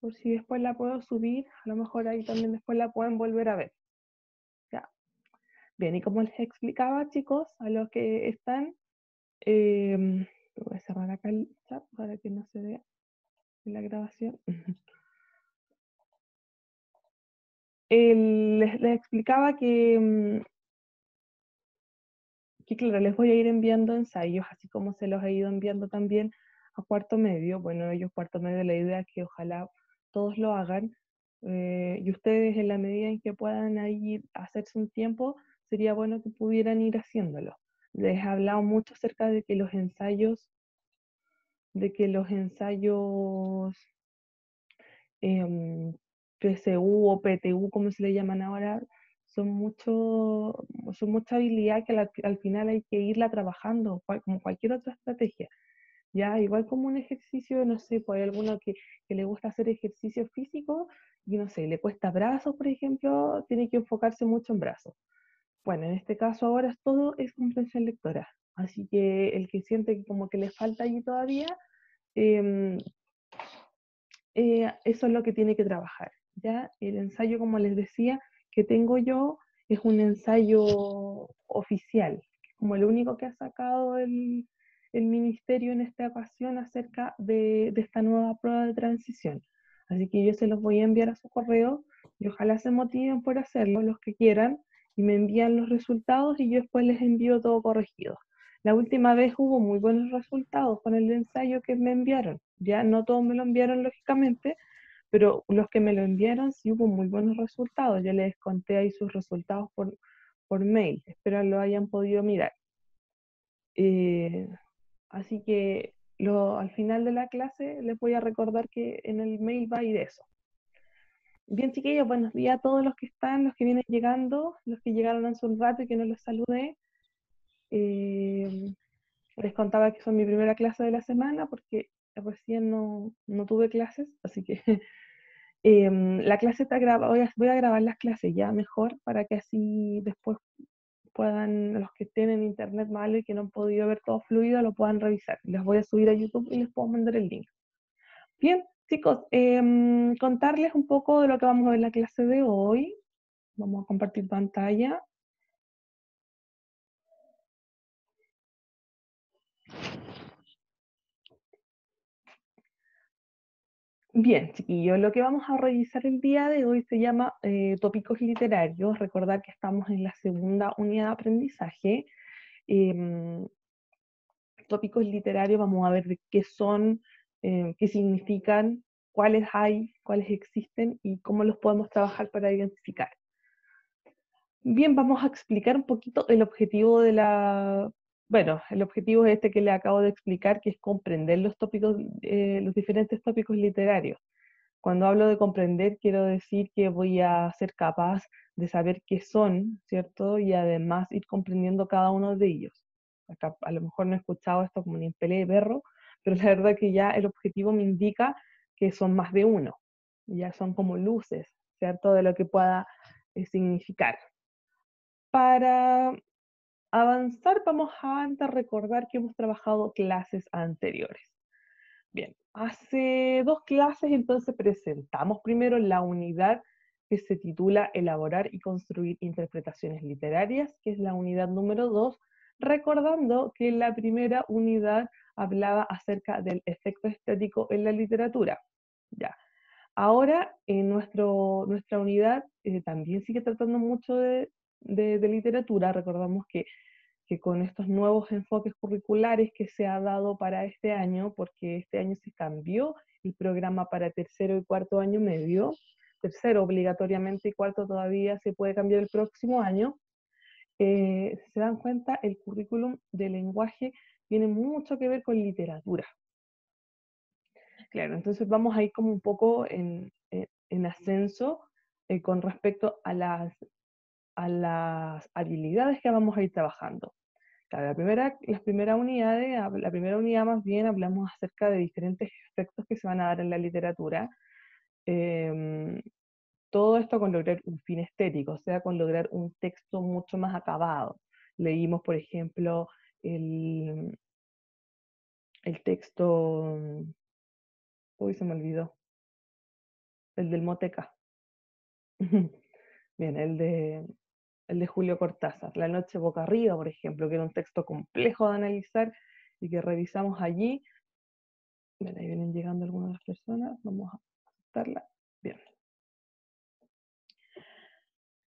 por si después la puedo subir, a lo mejor ahí también después la pueden volver a ver. Ya. Bien, y como les explicaba, chicos, a los que están, voy a cerrar acá el chat para que no se vea en la grabación. Les explicaba que, claro, les voy a ir enviando ensayos, así como se los he ido enviando también a cuarto medio. Bueno, ellos cuarto medio, la idea es que ojalá todos lo hagan, y ustedes en la medida en que puedan ahí hacerse un tiempo, sería bueno que pudieran ir haciéndolo. Les he hablado mucho acerca de que los ensayos em, PSU o PTU, como se le llaman ahora, son mucha habilidad que al final hay que irla trabajando, como cualquier otra estrategia. Ya, igual como un ejercicio, no sé, pues hay alguno que le gusta hacer ejercicio físico y no sé, le cuesta brazos, por ejemplo, tiene que enfocarse mucho en brazos. Bueno, en este caso ahora todo es comprensión lectora. Así que el que siente que como que le falta allí todavía, em, eso es lo que tiene que trabajar. ¿Ya? El ensayo, como les decía, que tengo yo es un ensayo oficial, como el único que ha sacado el ministerio en esta ocasión acerca de esta nueva prueba de transición. Así que yo se los voy a enviar a su correo y ojalá se motiven por hacerlo los que quieran y me envían los resultados y yo después les envío todo corregido. La última vez hubo muy buenos resultados con el ensayo que me enviaron. Ya no todos me lo enviaron, lógicamente, pero los que me lo enviaron sí hubo muy buenos resultados. Yo les conté ahí sus resultados por mail. Espero lo hayan podido mirar. Eh, Así que al final de la clase les voy a recordar que en el mail va a ir eso. Bien, chiquillos, buenos días a todos los que están, los que vienen llegando, los que llegaron hace un rato y que no los saludé. Eh, Les contaba que son mi primera clase de la semana porque recién no tuve clases, así que la clase está grabada, voy a grabar las clases ya mejor para que así después puedan, los que tienen internet malo y que no han podido ver todo fluido, lo puedan revisar. Las voy a subir a YouTube y les puedo mandar el link. Bien, chicos, contarles un poco de lo que vamos a ver en la clase de hoy. Vamos a compartir pantalla. Bien, chiquillos, lo que vamos a revisar el día de hoy se llama tópicos literarios. Recordar que estamos en la segunda unidad de aprendizaje. Em, Tópicos literarios, vamos a ver de qué son, qué significan, cuáles hay, cuáles existen y cómo los podemos trabajar para identificar. Bien, vamos a explicar un poquito el objetivo bueno, el objetivo es este que le acabo de explicar, que es comprender los tópicos, los diferentes tópicos literarios. Cuando hablo de comprender, quiero decir que voy a ser capaz de saber qué son, ¿cierto? Y además ir comprendiendo cada uno de ellos. Acá a lo mejor no he escuchado esto como ni en pelea de perro, pero la verdad que ya el objetivo me indica que son más de uno. Ya son como luces, ¿cierto? De lo que pueda significar. Para avanzar, vamos a antes recordar que hemos trabajado clases anteriores. Bien, hace dos clases entonces presentamos primero la unidad que se titula Elaborar y construir interpretaciones literarias, que es la unidad número 2, recordando que la primera unidad hablaba acerca del efecto estético en la literatura. Ya. Ahora, en nuestra unidad también sigue tratando mucho de literatura. Recordamos que con estos nuevos enfoques curriculares que se ha dado para este año, porque este año se cambió el programa para tercero y cuarto año medio, tercero obligatoriamente y cuarto todavía se puede cambiar el próximo año, se dan cuenta, el currículum de lenguaje tiene mucho que ver con literatura. Claro, entonces vamos a ir como un poco en ascenso con respecto a las habilidades que vamos a ir trabajando. Claro, la primera unidad más bien hablamos acerca de diferentes efectos que se van a dar en la literatura. Em, Todo esto con lograr un fin estético, o sea, con lograr un texto mucho más acabado. Leímos, por ejemplo, el, el texto, uy, se me olvidó, el del Moteca. Bien, el de Julio Cortázar, La noche boca arriba, por ejemplo, que era un texto complejo de analizar y que revisamos allí. Bien, ahí vienen llegando algunas de las personas, vamos a aceptarla. Bien.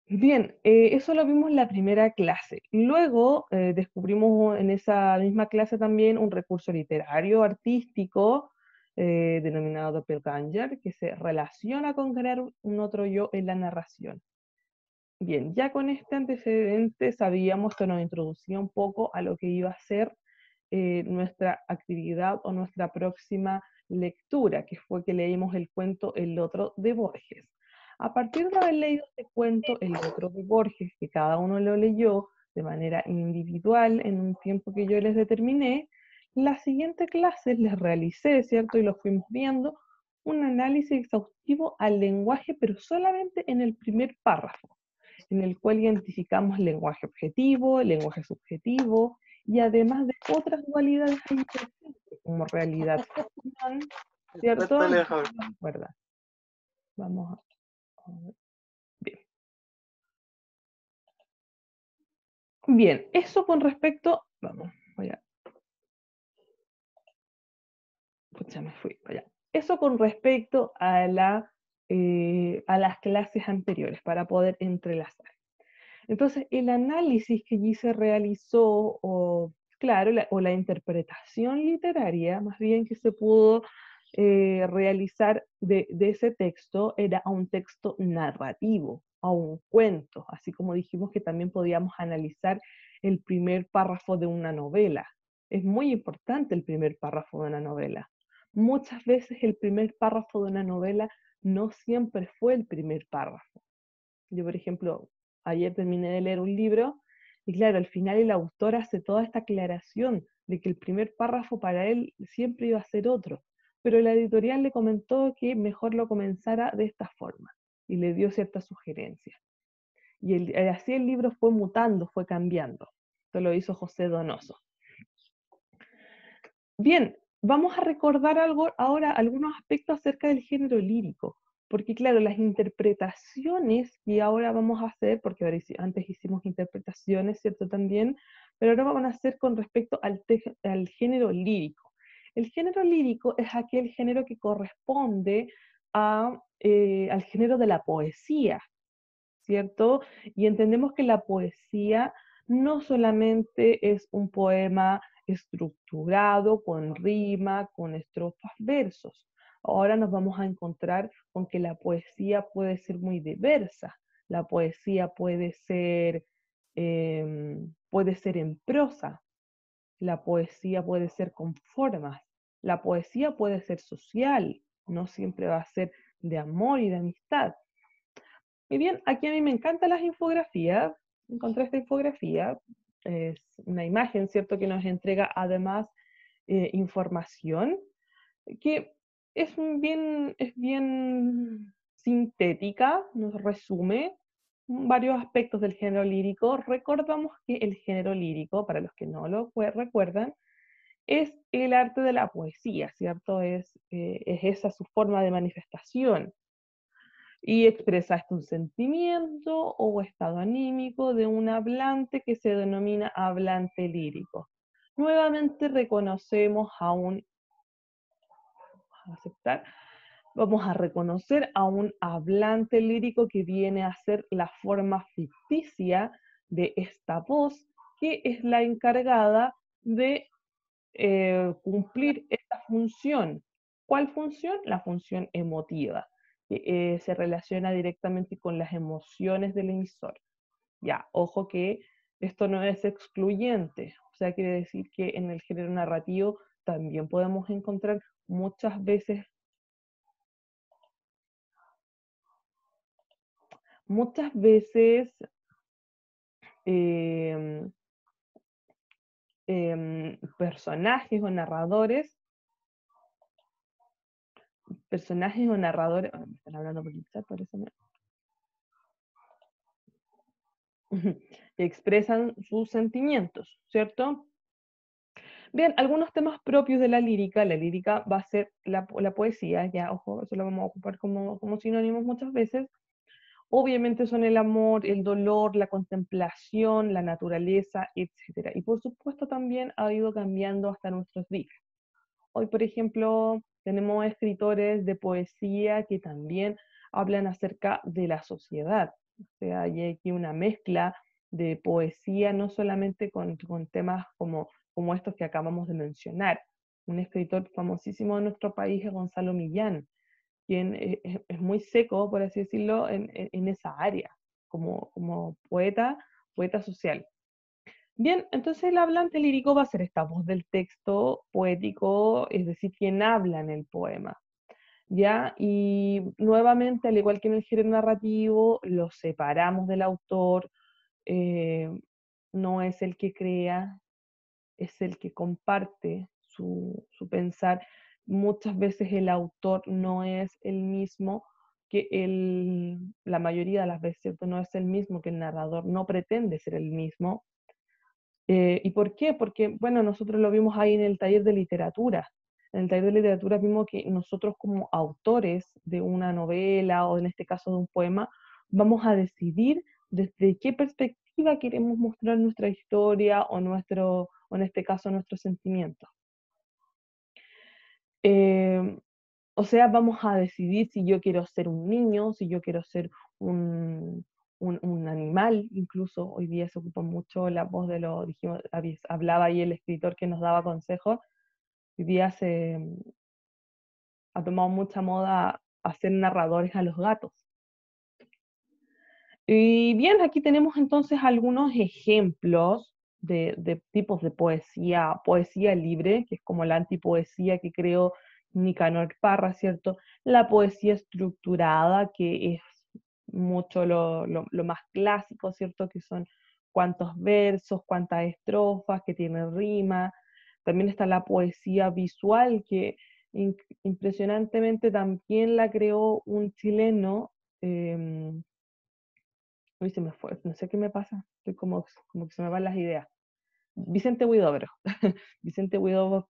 Bien, eso lo vimos en la primera clase. Luego descubrimos en esa misma clase también un recurso literario, artístico, denominado doppelganger, que se relaciona con crear un otro yo en la narración. Bien, ya con este antecedente sabíamos que nos introducía un poco a lo que iba a ser nuestra actividad o nuestra próxima lectura, que fue que leímos el cuento El otro de Borges. A partir de haber leído este cuento, El otro de Borges, que cada uno lo leyó de manera individual en un tiempo que yo les determiné, la siguiente clase les realicé, ¿cierto? Y lo fuimos viendo, un análisis exhaustivo al lenguaje, pero solamente en el primer párrafo, en el cual identificamos lenguaje objetivo, lenguaje subjetivo, y además de otras dualidades ahí presentes, como realidad ficción, ¿cierto? No sé si lo recuerdan. Vamos a ver. Bien. Bien, eso con respecto, vamos, voy a, pucha, me fui, allá. Eso con respecto a las clases anteriores, para poder entrelazar. Entonces, el análisis que allí se realizó, o claro, o la interpretación literaria, más bien que se pudo realizar de ese texto, era a un texto narrativo, a un cuento, así como dijimos que también podíamos analizar el primer párrafo de una novela. Es muy importante el primer párrafo de una novela. Muchas veces el primer párrafo de una novela no siempre fue el primer párrafo. Yo, por ejemplo, ayer terminé de leer un libro y claro, al final el autor hace toda esta aclaración de que el primer párrafo para él siempre iba a ser otro, pero la editorial le comentó que mejor lo comenzara de esta forma y le dio ciertas sugerencias. Y así el libro fue mutando, fue cambiando. Esto lo hizo José Donoso. Bien, vamos a recordar algo, ahora algunos aspectos acerca del género lírico, porque claro, las interpretaciones que ahora vamos a hacer, porque ahora antes hicimos interpretaciones, ¿cierto? También, pero ahora vamos a hacer con respecto al género lírico. El género lírico es aquel género que corresponde al género de la poesía, ¿cierto? Y entendemos que la poesía no solamente es un poema estructurado, con rima, con estrofas, versos. Ahora nos vamos a encontrar con que la poesía puede ser muy diversa. La poesía puede ser en prosa, la poesía puede ser con formas, la poesía puede ser social, no siempre va a ser de amor y de amistad. Y bien, aquí a mí me encantan las infografías. Encontré esta infografía. Es una imagen, ¿cierto?, que nos entrega además información que es bien sintética, nos resume varios aspectos del género lírico. Recordamos que el género lírico, para los que no lo recuerdan, es el arte de la poesía, ¿cierto? Es esa su forma de manifestación y expresaste un sentimiento o estado anímico de un hablante que se denomina hablante lírico. Nuevamente reconocemos aceptar, vamos a reconocer a un hablante lírico que viene a ser la forma ficticia de esta voz, que es la encargada de cumplir esta función. ¿Cuál función? La función emotiva, que se relaciona directamente con las emociones del emisor. Ya, ojo que esto no es excluyente, o sea, quiere decir que en el género narrativo también podemos encontrar muchas veces eh, personajes o narradores, me están hablando por el chat, por eso expresan sus sentimientos, ¿cierto? Bien, algunos temas propios de la lírica va a ser la poesía, ya, ojo, eso lo vamos a ocupar como sinónimos muchas veces. Obviamente son el amor, el dolor, la contemplación, la naturaleza, etcétera. Y por supuesto también ha ido cambiando hasta nuestros días. Hoy, por ejemplo, tenemos escritores de poesía que también hablan acerca de la sociedad. O sea, hay aquí una mezcla de poesía, no solamente con temas como estos que acabamos de mencionar. Un escritor famosísimo de nuestro país es Gonzalo Millán, quien es muy seco, por así decirlo, en esa área, como poeta social. Bien, entonces el hablante lírico va a ser esta voz del texto poético, es decir, quien habla en el poema, ¿ya? Y nuevamente, al igual que en el género narrativo, lo separamos del autor, eh, no es el que crea, es el que comparte su pensar. Muchas veces el autor no es el mismo que la mayoría de las veces, ¿cierto? No es el mismo que el narrador, no pretende ser el mismo. ¿Y por qué? Porque, bueno, nosotros lo vimos ahí en el taller de literatura. En el taller de literatura vimos que nosotros como autores de una novela o en este caso de un poema, vamos a decidir desde qué perspectiva queremos mostrar nuestra historia o en este caso nuestros sentimientos. Eh, o sea, vamos a decidir si yo quiero ser un niño, si yo quiero ser un, un animal, incluso hoy día se ocupa mucho la voz de lo, dijimos, hablaba ahí el escritor que nos daba consejos, hoy día se ha tomado mucha moda hacer narradores a los gatos. Y bien, aquí tenemos entonces algunos ejemplos de tipos de poesía, poesía libre, que es como la antipoesía que creó Nicanor Parra, ¿cierto? La poesía estructurada, que es mucho lo más clásico, ¿cierto? Que son cuántos versos, cuántas estrofas, que tiene rima. También está la poesía visual, que impresionantemente también la creó un chileno. Uy, se me fue, no sé qué me pasa, estoy como que se me van las ideas. Vicente Huidobro. Vicente Huidobro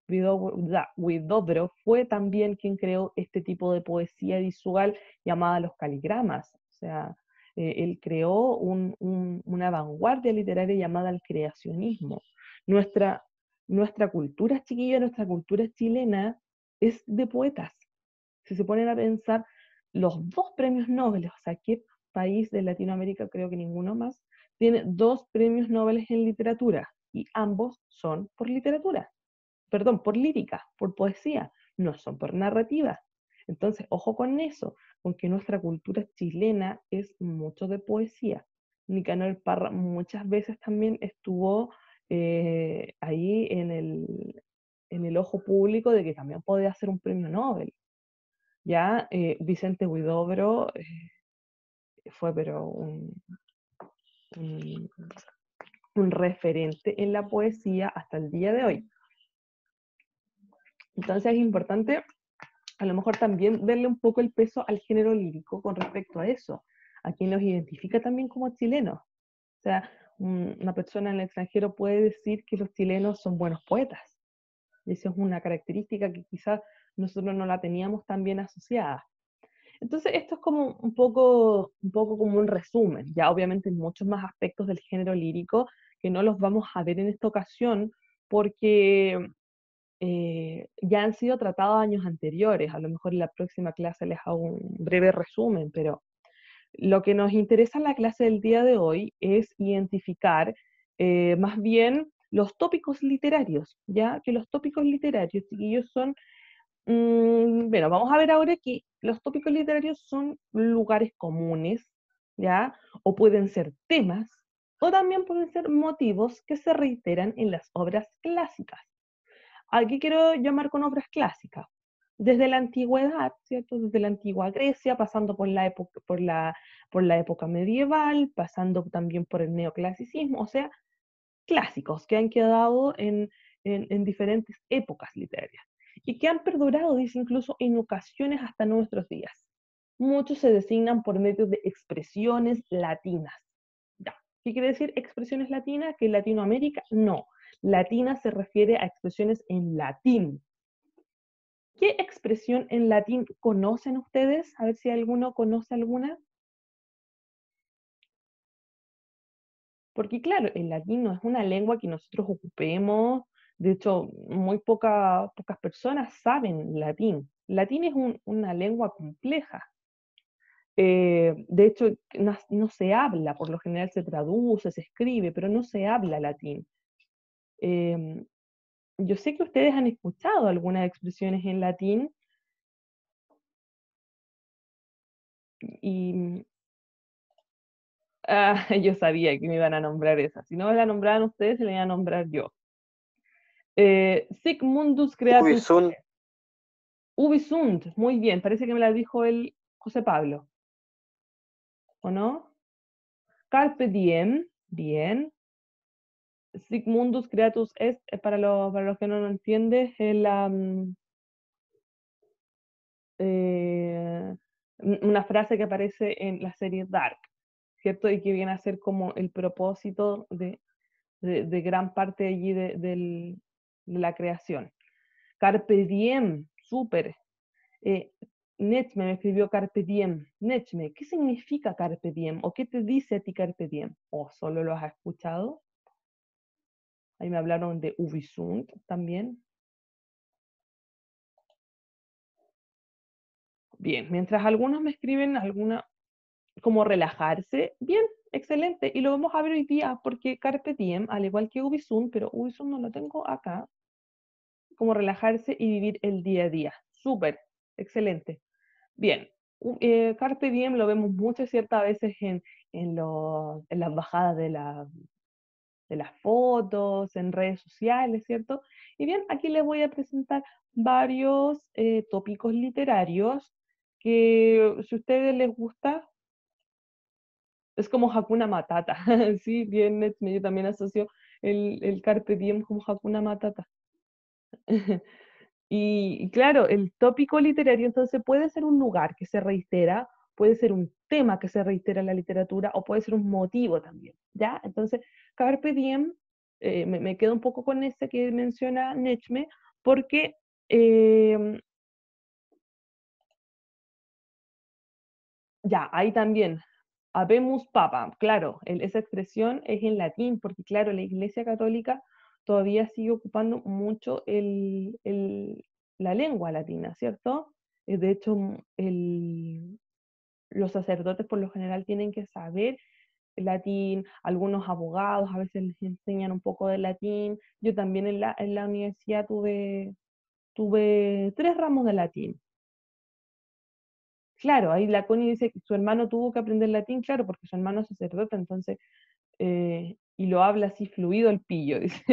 fue también quien creó este tipo de poesía visual llamada los caligramas. O sea, él creó una vanguardia literaria llamada el creacionismo. Nuestra, nuestra cultura, chiquilla, nuestra cultura chilena es de poetas. Si se ponen a pensar, los dos premios Nobel, o sea, ¿qué país de Latinoamérica, creo que ninguno más, tiene dos premios Nobel en literatura? Y ambos son por literatura, perdón, por lírica, por poesía, no son por narrativa. Entonces, ojo con eso, con que nuestra cultura chilena es mucho de poesía. Nicanor Parra muchas veces también estuvo ahí en el ojo público de que también podía ser un premio Nobel. Ya Vicente Huidobro fue pero un, un referente en la poesía hasta el día de hoy. Entonces es importante a lo mejor también darle un poco el peso al género lírico con respecto a eso, a quien los identifica también como chilenos. O sea, una persona en el extranjero puede decir que los chilenos son buenos poetas. Y eso es una característica que quizás nosotros no la teníamos tan bien asociada. Entonces, esto es como un poco como un resumen. Ya obviamente hay muchos más aspectos del género lírico que no los vamos a ver en esta ocasión porque ya han sido tratados años anteriores. A lo mejor en la próxima clase les hago un breve resumen, pero lo que nos interesa en la clase del día de hoy es identificar más bien los tópicos literarios, ya que los tópicos literarios, chiquillos, son bueno, vamos a ver ahora que los tópicos literarios son lugares comunes, ¿ya? O pueden ser temas, o también pueden ser motivos que se reiteran en las obras clásicas. Aquí quiero llamar con obras clásicas. Desde la antigüedad, ¿cierto? Desde la antigua Grecia, pasando por la época medieval, pasando también por el neoclasicismo, o sea, clásicos que han quedado en diferentes épocas literarias y que han perdurado, dice, incluso en ocasiones hasta nuestros días. Muchos se designan por medio de expresiones latinas. Ya. ¿Qué quiere decir expresiones latinas? Que en Latinoamérica no. Latina se refiere a expresiones en latín. ¿Qué expresión en latín conocen ustedes? A ver si alguno conoce alguna. Porque claro, el latín no es una lengua que nosotros ocupemos, de hecho, pocas personas saben latín. Latín es una lengua compleja. De hecho, no se habla, por lo general se traduce, se escribe, pero no se habla latín. Em, yo sé que ustedes han escuchado algunas expresiones en latín y yo sabía que me iban a nombrar esa. Si no me la nombraban ustedes, se la iba a nombrar yo. Sic mundus creatus Ubisoft, ubi sunt. Muy bien, parece que me la dijo el José Pablo, ¿o no? Carpe diem, bien. Sic mundus creatus est, para los que no lo entienden, es eh, una frase que aparece en la serie Dark, ¿cierto? Y que viene a ser como el propósito de gran parte allí de la creación. Carpe diem, súper. Eh, Nechme me escribió Carpe diem. Nechme, ¿qué significa Carpe diem? ¿O qué te dice a ti Carpe diem? ¿O solo lo has escuchado? Ahí me hablaron de Ubisunt también. Bien, mientras algunos me escriben alguna como relajarse, bien, excelente. Y lo vamos a ver hoy día porque Carpe diem, al igual que Ubisunt, pero Ubisunt no lo tengo acá, como relajarse y vivir el día a día. Súper, excelente. Bien, Carpe diem lo vemos muchas ciertas veces en las bajadas de las fotos, en redes sociales, ¿cierto? Y bien, aquí les voy a presentar varios tópicos literarios que si a ustedes les gusta, es como Hakuna Matata, ¿sí? Bien, yo también asocio el Carpe Diem como Hakuna Matata. Y claro, el tópico literario entonces puede ser un lugar que se reitera, puede ser un tema que se reitera en la literatura o puede ser un motivo también, ¿ya? Entonces, Carpe Diem, me quedo un poco con ese que menciona Nechme, porque eh, ya, ahí también, Habemus Papa, claro, esa expresión es en latín, porque claro, la Iglesia Católica todavía sigue ocupando mucho la lengua latina, ¿cierto? De hecho, los sacerdotes por lo general tienen que saber latín, algunos abogados a veces les enseñan un poco de latín. Yo también en la universidad tuve 3 ramos de latín. Claro, ahí la Connie dice que su hermano tuvo que aprender latín, claro, porque su hermano es sacerdote, entonces, y lo habla así fluido el pillo, dice.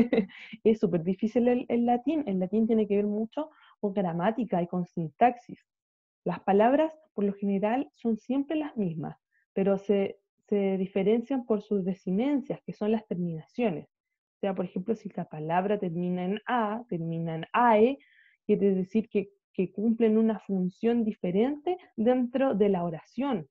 Es súper difícil el latín tiene que ver mucho con gramática y con sintaxis. Las palabras, por lo general, son siempre las mismas, pero se diferencian por sus desinencias, que son las terminaciones. O sea, por ejemplo, si la palabra termina en a, termina en ae, quiere decir que cumplen una función diferente dentro de la oración,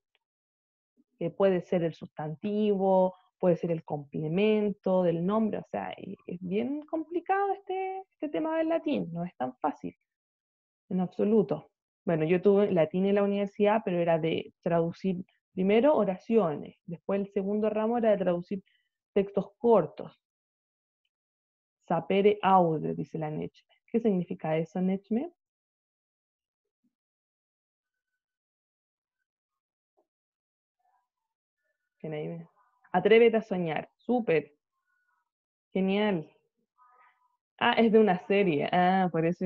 que puede ser el sustantivo, puede ser el complemento del nombre, o sea, es bien complicado este tema del latín, no es tan fácil, en absoluto. Bueno, yo tuve latín en la universidad, pero era de traducir primero oraciones, después el segundo ramo era de traducir textos cortos. Sapere aude, dice la Nechme. ¿Qué significa eso, Nechme? Atrévete a soñar. Súper. Genial. Ah, es de una serie. Ah, por eso.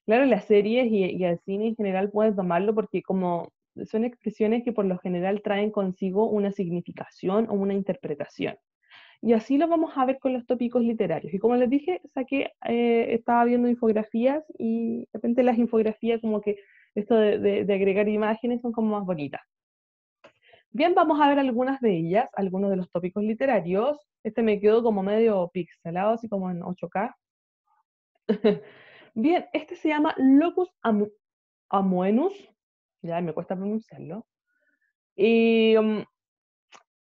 Claro, las series y el cine en general pueden tomarlo porque como son expresiones que por lo general traen consigo una significación o una interpretación. Y así lo vamos a ver con los tópicos literarios. Y como les dije, estaba viendo infografías y de repente las infografías como que esto de agregar imágenes son como más bonitas. Bien, vamos a ver algunas de ellas, algunos de los tópicos literarios. Este me quedó como medio pixelado, así como en 8K. Bien, este se llama Locus Amoenus, ya me cuesta pronunciarlo. Y,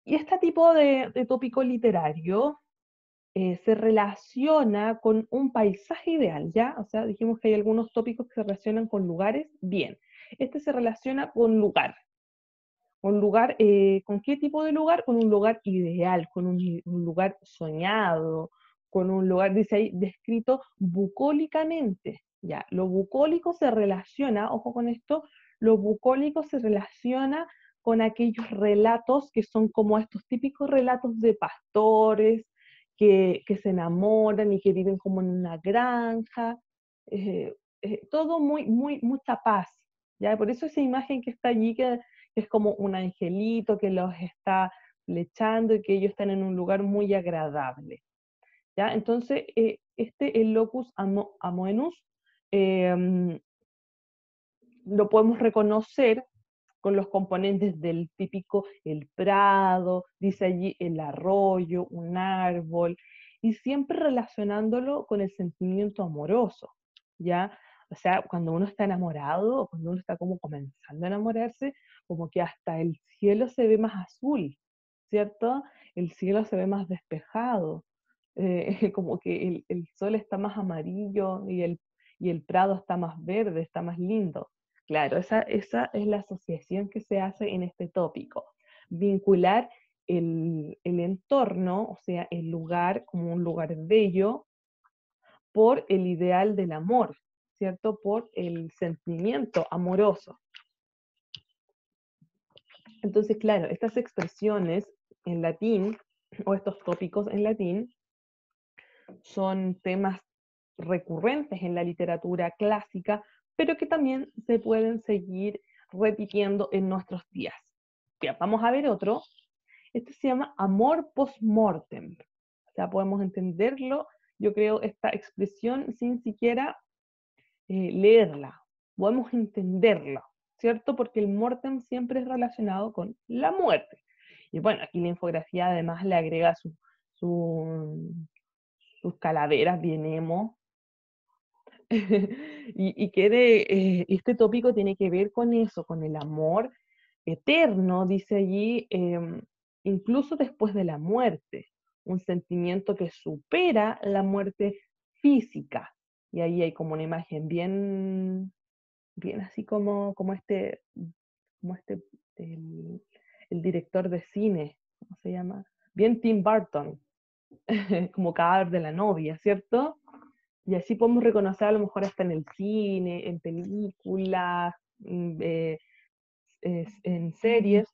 y este tipo de tópico literario se relaciona con un paisaje ideal, ¿ya? O sea, dijimos que hay algunos tópicos que se relacionan con lugares, bien. Este se relaciona con lugar. Un lugar, ¿con qué tipo de lugar? Con un lugar ideal, con un lugar soñado, con un lugar, dice ahí, descrito bucólicamente. Ya, lo bucólico se relaciona, ojo con esto, lo bucólico se relaciona con aquellos relatos que son como estos típicos relatos de pastores que se enamoran y que viven como en una granja, todo mucha paz. ¿Ya? Por eso esa imagen que está allí, que es como un angelito que los está flechando y que ellos están en un lugar muy agradable. ¿Ya? Entonces, el locus amoenus eh, lo podemos reconocer con los componentes del típico el prado, dice allí el arroyo, un árbol, y siempre relacionándolo con el sentimiento amoroso, ¿ya? O sea, cuando uno está enamorado, o cuando uno está como comenzando a enamorarse, como que hasta el cielo se ve más azul, ¿cierto? El cielo se ve más despejado, como que el sol está más amarillo y el prado está más verde, está más lindo. Claro, esa es la asociación que se hace en este tópico. Vincular el entorno, o sea, el lugar como un lugar bello, por el ideal del amor, ¿cierto? Por el sentimiento amoroso. Entonces, claro, estas expresiones en latín, o estos tópicos en latín, son temas recurrentes en la literatura clásica, pero que también se pueden seguir repitiendo en nuestros días. Bien, vamos a ver otro. Este se llama amor post-mortem. O sea, podemos entenderlo, yo creo, esta expresión sin siquiera leerla. Podemos entenderla, ¿cierto? Porque el mortem siempre es relacionado con la muerte. Y bueno, aquí la infografía además le agrega sus calaveras bien emo. Este tópico tiene que ver con eso, con el amor eterno, dice allí, incluso después de la muerte, un sentimiento que supera la muerte física. Y ahí hay como una imagen bien así como este, el, el director de cine, ¿cómo se llama? Bien Tim Burton, como cadáver de la novia, ¿cierto? Y así podemos reconocer a lo mejor hasta en el cine, en películas, en series,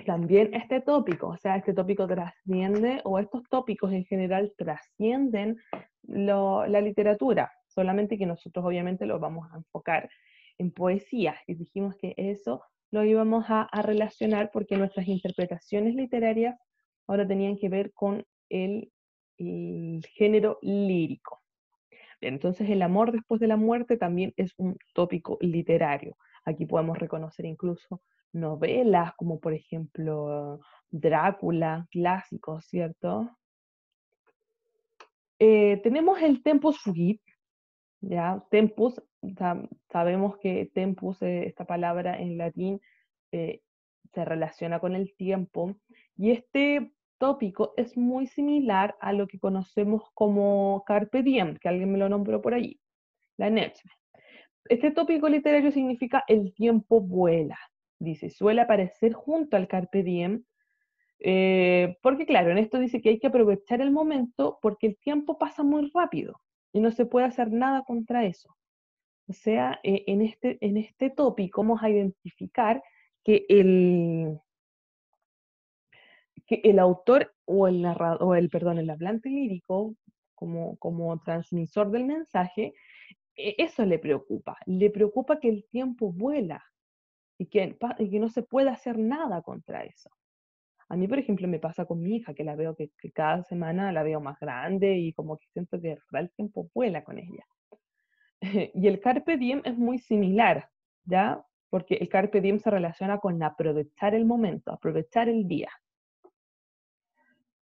también este tópico, o sea, este tópico trasciende, o estos tópicos en general trascienden la literatura, solamente que nosotros obviamente lo vamos a enfocar en poesía, y dijimos que eso lo íbamos a relacionar porque nuestras interpretaciones literarias ahora tenían que ver con el género lírico. Bien, entonces el amor después de la muerte también es un tópico literario. Aquí podemos reconocer incluso novelas como por ejemplo Drácula, clásicos, ¿cierto? Tenemos el tempus fugit, ¿ya? Tempus, sabemos que tempus, esta palabra en latín, eh, se relaciona con el tiempo, y este tópico es muy similar a lo que conocemos como carpe diem, que alguien me lo nombró por ahí, la Netflix. Este tópico literario significa el tiempo vuela, dice, suele aparecer junto al carpe diem, porque claro, en esto dice que hay que aprovechar el momento porque el tiempo pasa muy rápido y no se puede hacer nada contra eso. O sea, en este tópico vamos a identificar que el autor o el narrador, perdón, el hablante lírico, como transmisor del mensaje, eso le preocupa que el tiempo vuela y que no se puede hacer nada contra eso. A mí, por ejemplo, me pasa con mi hija, que la veo que cada semana la veo más grande y como que siento que el tiempo vuela con ella. Y el carpe diem es muy similar, ¿ya? Porque el carpe diem se relaciona con aprovechar el momento, aprovechar el día.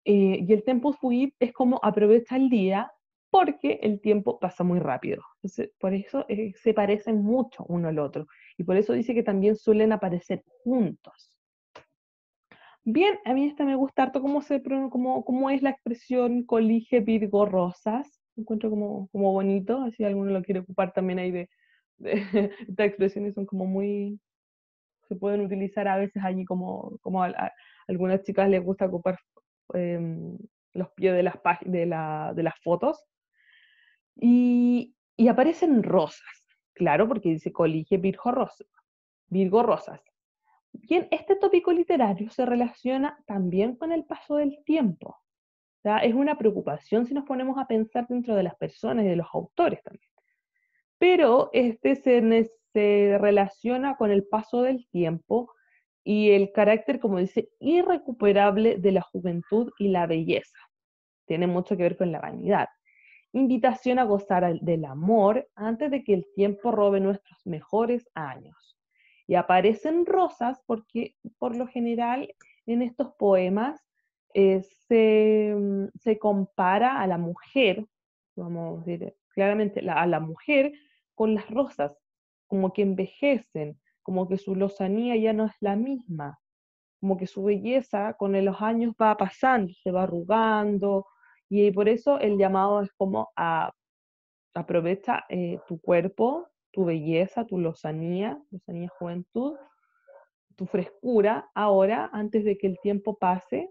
Y el tempus fugit es como aprovecha el día porque el tiempo pasa muy rápido. Entonces, por eso se parecen mucho uno al otro. Y por eso dice que también suelen aparecer juntos. Bien, a mí esta me gusta harto cómo es la expresión colige Virgo rosas. Encuentro como bonito, así alguno lo quiere ocupar también ahí de estas expresiones son como muy, se pueden utilizar a veces allí como a algunas chicas les gusta ocupar em, los pies de de las fotos. Y aparecen rosas, claro, porque dice colige Virgo rosas. Bien, este tópico literario se relaciona también con el paso del tiempo. O sea, es una preocupación si nos ponemos a pensar dentro de las personas y de los autores también. Pero se relaciona con el paso del tiempo y el carácter, como dice, irrecuperable de la juventud y la belleza. Tiene mucho que ver con la vanidad. Invitación a gozar del amor antes de que el tiempo robe nuestros mejores años. Y aparecen rosas porque por lo general en estos poemas se compara a la mujer, vamos a decir claramente, a la mujer con las rosas, como que envejecen, como que su lozanía ya no es la misma, como que su belleza con los años va pasando, se va arrugando, y por eso el llamado es como a aprovecha tu cuerpo, tu belleza, tu lozanía juventud, tu frescura ahora antes de que el tiempo pase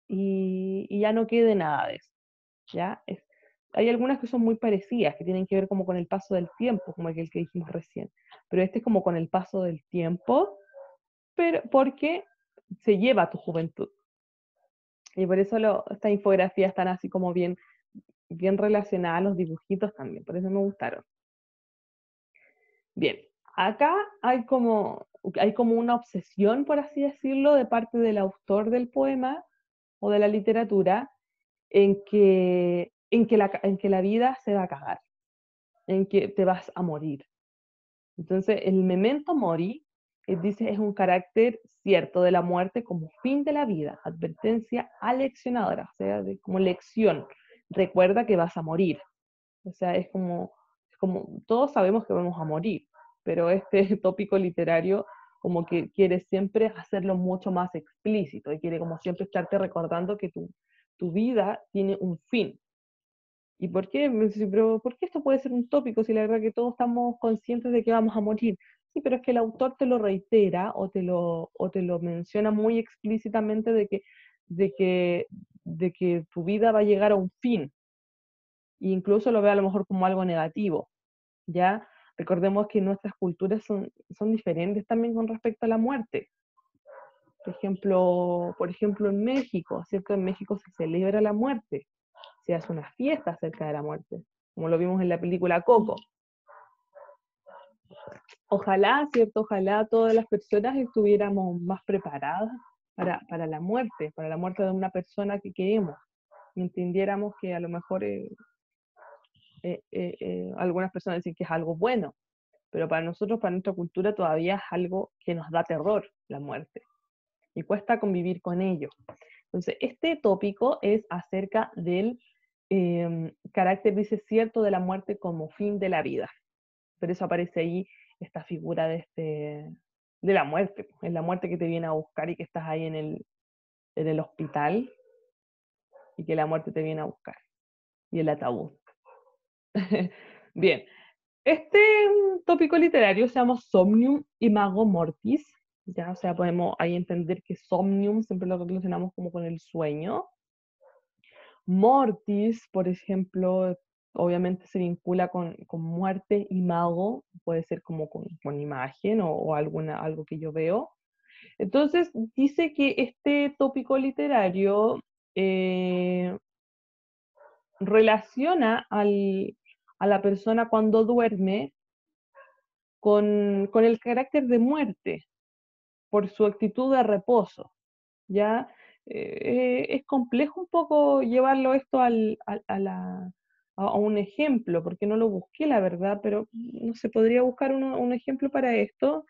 y ya no quede nada de eso. ¿Ya? Hay algunas que son muy parecidas, que tienen que ver como con el paso del tiempo, como aquel que dijimos recién, pero este es como con el paso del tiempo, pero porque se lleva tu juventud. Y por eso estas infografías están así como bien relacionadas a los dibujitos también, por eso me gustaron. Bien, acá hay como una obsesión, por así decirlo, de parte del autor del poema o de la literatura en que la vida se va a acabar, en que te vas a morir. Entonces, el memento mori, dice, es un carácter cierto de la muerte como fin de la vida, advertencia aleccionadora, o sea, como lección. Recuerda que vas a morir. O sea, es como todos sabemos que vamos a morir, pero este tópico literario como que quiere siempre hacerlo mucho más explícito y quiere como siempre estarte recordando que tu vida tiene un fin. ¿Y por qué? Me dice, pero ¿por qué esto puede ser un tópico si la verdad que todos estamos conscientes de que vamos a morir? Sí, pero es que el autor te lo reitera o te lo menciona muy explícitamente de que, de que tu vida va a llegar a un fin, e incluso lo ve a lo mejor como algo negativo, ¿ya? Recordemos que nuestras culturas son diferentes también con respecto a la muerte. Por ejemplo, en México, ¿cierto? En México se celebra la muerte, se hace una fiesta acerca de la muerte, como lo vimos en la película Coco. Ojalá, ¿cierto? Ojalá todas las personas estuviéramos más preparadas para la muerte de una persona que queremos, y entendiéramos que a lo mejor algunas personas dicen que es algo bueno, pero para nosotros, para nuestra cultura, todavía es algo que nos da terror, la muerte, y cuesta convivir con ello. Entonces, este tópico es acerca del carácter, dice, cierto de la muerte como fin de la vida. Por eso aparece ahí esta figura de la muerte, es la muerte que te viene a buscar y que estás ahí en el hospital y que la muerte te viene a buscar, y el ataúd. Bien, este tópico literario se llama Somnium Imago Mortis, ya, o sea, podemos ahí entender que Somnium siempre lo relacionamos como con el sueño. Mortis, por ejemplo, obviamente se vincula con muerte, y mago puede ser como con imagen o algo que yo veo. Entonces, dice que este tópico literario eh, relaciona a la persona cuando duerme con el carácter de muerte por su actitud de reposo, ¿ya? Es complejo un poco llevarlo esto a un ejemplo, porque no lo busqué, la verdad, pero no se podría buscar un ejemplo para esto,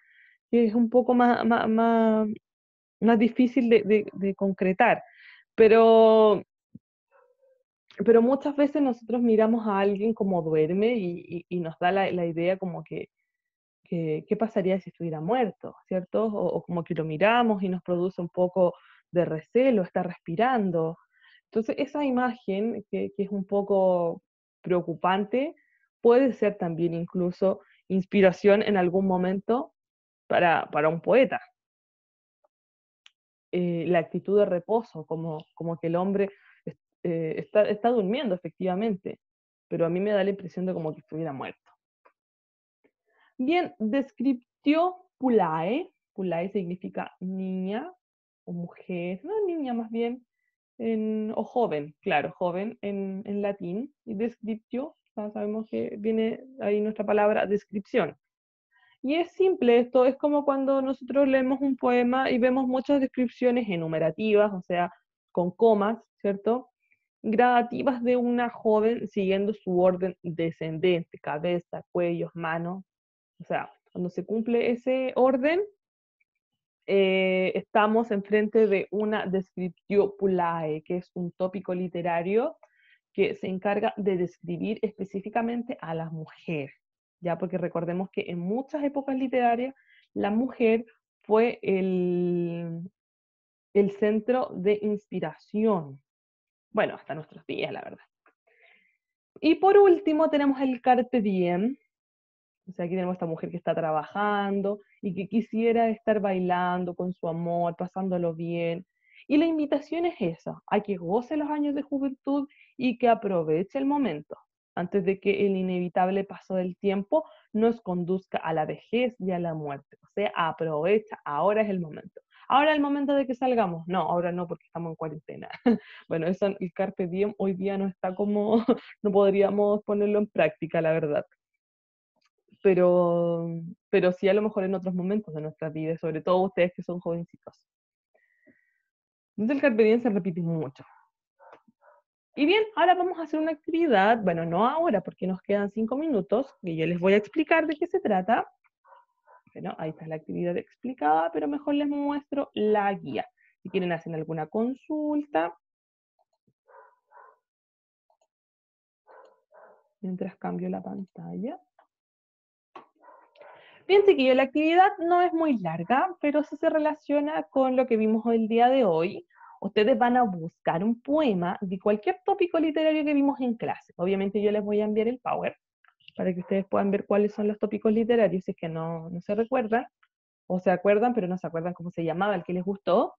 que es un poco más difícil de concretar. Pero, pero muchas veces nosotros miramos a alguien como duerme y nos da la idea como que qué pasaría si estuviera muerto, ¿cierto? O como que lo miramos y nos produce un poco de recelo, está respirando. Entonces, esa imagen, que es un poco preocupante, puede ser también incluso inspiración en algún momento para un poeta. La actitud de reposo, como que el hombre está durmiendo efectivamente, pero a mí me da la impresión de como que estuviera muerto. Bien, descriptio pulae. Pulae significa niña o mujer, no niña más bien, o joven, claro, joven en latín. Y descriptio, ya sabemos que viene ahí nuestra palabra descripción. Y es simple esto, es como cuando nosotros leemos un poema y vemos muchas descripciones enumerativas, o sea, con comas, ¿cierto? Gradativas de una joven siguiendo su orden descendente, cabeza, cuellos, manos. O sea, cuando se cumple ese orden, estamos enfrente de una descriptio pulae, que es un tópico literario que se encarga de describir específicamente a la mujer, ya porque recordemos que en muchas épocas literarias la mujer fue el centro de inspiración. Bueno, hasta nuestros días, la verdad. Y por último tenemos el carpe diem. O sea, aquí tenemos a esta mujer que está trabajando y que quisiera estar bailando con su amor, pasándolo bien. Y la invitación es esa, a que goce los años de juventud y que aproveche el momento, antes de que el inevitable paso del tiempo nos conduzca a la vejez y a la muerte. O sea, aprovecha, ahora es el momento. Ahora es el momento de que salgamos. No, ahora no, porque estamos en cuarentena. Bueno, eso, el carpe diem hoy día no está como, no podríamos ponerlo en práctica, la verdad, pero, pero sí a lo mejor en otros momentos de nuestras vidas, sobre todo ustedes que son jovencitos. Entonces el carpe diem se repite mucho. Y bien, ahora vamos a hacer una actividad, bueno, no ahora porque nos quedan 5 minutos, y yo les voy a explicar de qué se trata. Bueno, ahí está la actividad explicada, pero mejor les muestro la guía. Si quieren hacer alguna consulta, mientras cambio la pantalla. Bien, chiquillos, la actividad no es muy larga, pero sí se relaciona con lo que vimos el día de hoy. Ustedes van a buscar un poema de cualquier tópico literario que vimos en clase. Obviamente yo les voy a enviar el Power para que ustedes puedan ver cuáles son los tópicos literarios, si es que no se recuerdan, o se acuerdan, pero no se acuerdan cómo se llamaba, el que les gustó.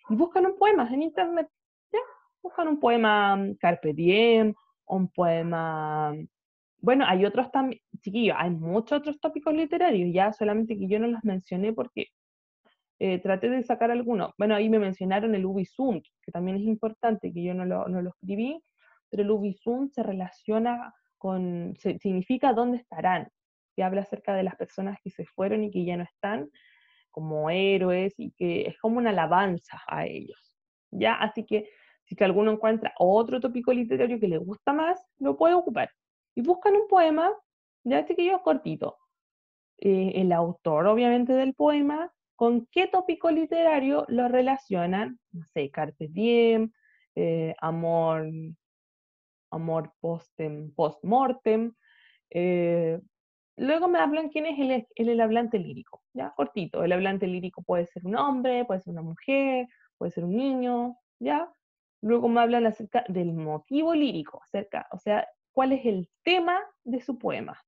Y buscan un poema en internet, ¿ya? Buscan un poema Carpe Diem, un poema. Bueno, hay otros también, chiquillos, hay muchos otros tópicos literarios, ya solamente que yo no los mencioné porque traté de sacar algunos. Bueno, ahí me mencionaron el Ubi Sunt, que también es importante, que yo no lo escribí, pero el Ubi Sunt se relaciona con, significa dónde estarán, que habla acerca de las personas que se fueron y que ya no están como héroes y que es como una alabanza a ellos. ¿Ya? Así que si que alguno encuentra otro tópico literario que le gusta más, lo puede ocupar. Y buscan un poema, ya chiquillos, cortito. El autor, obviamente, del poema, con qué tópico literario lo relacionan, no sé, Carpe Diem, amor, amor post-mortem. eh, Luego me hablan quién es el hablante lírico, ¿ya? Cortito. El hablante lírico puede ser un hombre, puede ser una mujer, puede ser un niño, ¿ya? Luego me hablan acerca del motivo lírico, acerca, o sea, cuál es el tema de su poema,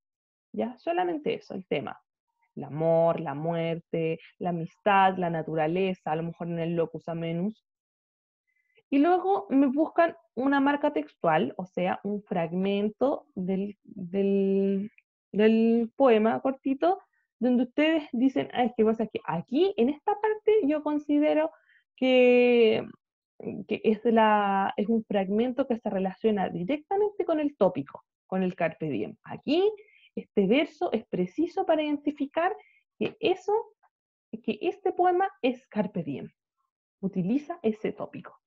¿ya? Solamente eso, el tema. El amor, la muerte, la amistad, la naturaleza, a lo mejor en el locus amenus. Y luego me buscan una marca textual, o sea, un fragmento del poema cortito, donde ustedes dicen, ah, es que pasa que aquí, en esta parte, yo considero que, que es un fragmento que se relaciona directamente con el tópico, con el carpe diem. Aquí, este verso es preciso para identificar que que este poema es carpe diem. Utiliza ese tópico.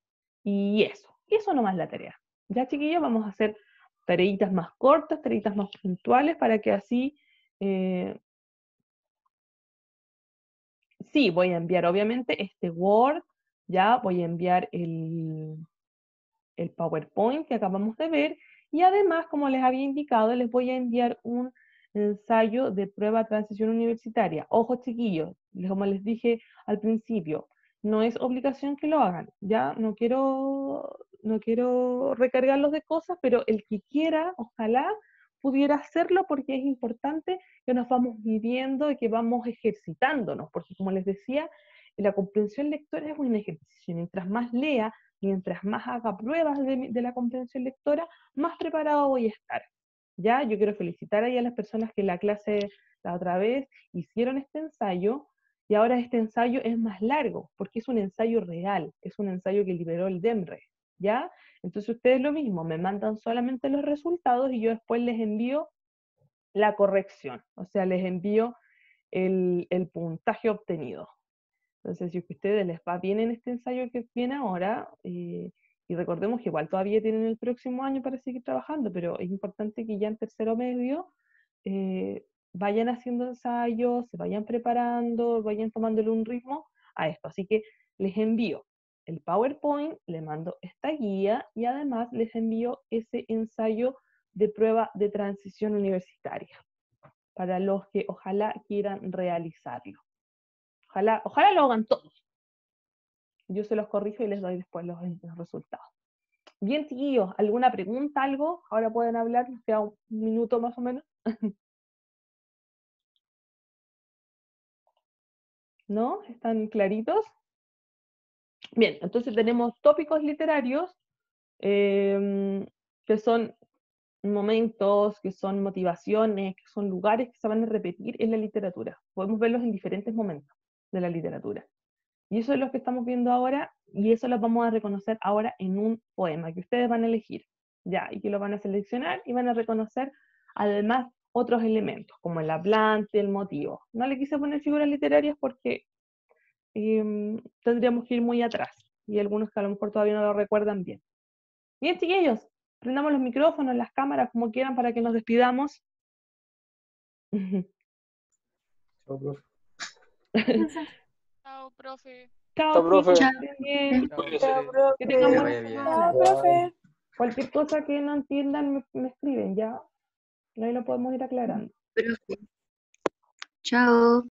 Y eso nomás la tarea. Ya, chiquillos, vamos a hacer tareitas más cortas, tareitas más puntuales para que así, eh, sí, voy a enviar obviamente este Word, ya voy a enviar el PowerPoint que acabamos de ver y además, como les había indicado, les voy a enviar un ensayo de prueba de transición universitaria. Ojo, chiquillos, como les dije al principio, no es obligación que lo hagan, ya no quiero recargarlos de cosas, pero el que quiera, ojalá pudiera hacerlo porque es importante que nos vamos viviendo y que vamos ejercitándonos, porque como les decía, la comprensión lectora es un ejercicio, mientras más lea, mientras más haga pruebas de la comprensión lectora, más preparado voy a estar. Ya, yo quiero felicitar ahí a las personas que en la clase la otra vez hicieron este ensayo, y ahora este ensayo es más largo, porque es un ensayo real, es un ensayo que liberó el DEMRE, ¿ya? Entonces ustedes lo mismo, me mandan solamente los resultados y yo después les envío la corrección, o sea, les envío el puntaje obtenido. Entonces, si a ustedes les va bien en este ensayo que viene ahora, y recordemos que igual todavía tienen el próximo año para seguir trabajando, pero es importante que ya en tercero medio eh, vayan haciendo ensayos, se vayan preparando, vayan tomándole un ritmo a esto. Así que les envío el PowerPoint, les mando esta guía y además les envío ese ensayo de prueba de transición universitaria para los que ojalá quieran realizarlo. Ojalá lo hagan todos. Yo se los corrijo y les doy después los resultados. Bien, chiquillos, ¿alguna pregunta, algo? Ahora pueden hablar, nos queda un minuto más o menos. ¿No? ¿Están claritos? Bien, entonces tenemos tópicos literarios, que son momentos, que son motivaciones, que son lugares que se van a repetir en la literatura. Podemos verlos en diferentes momentos de la literatura. Y eso es lo que estamos viendo ahora, y eso lo vamos a reconocer ahora en un poema que ustedes van a elegir, ya, y que lo van a seleccionar y van a reconocer además otros elementos, como el hablante, el motivo. No le quise poner figuras literarias porque tendríamos que ir muy atrás, y algunos que a lo mejor todavía no lo recuerdan bien. Bien, chiquillos, prendamos los micrófonos, las cámaras, como quieran, para que nos despidamos. Chao, profe. Chao, profe. Chao, Chao, profe. chicos, que estén bien. Chao, Que profe. tengan Que buena vaya bien. semana. Bye. Cualquier cosa que no entiendan, me escriben, ya. Ahí lo podemos ir aclarando. Profe. Chao.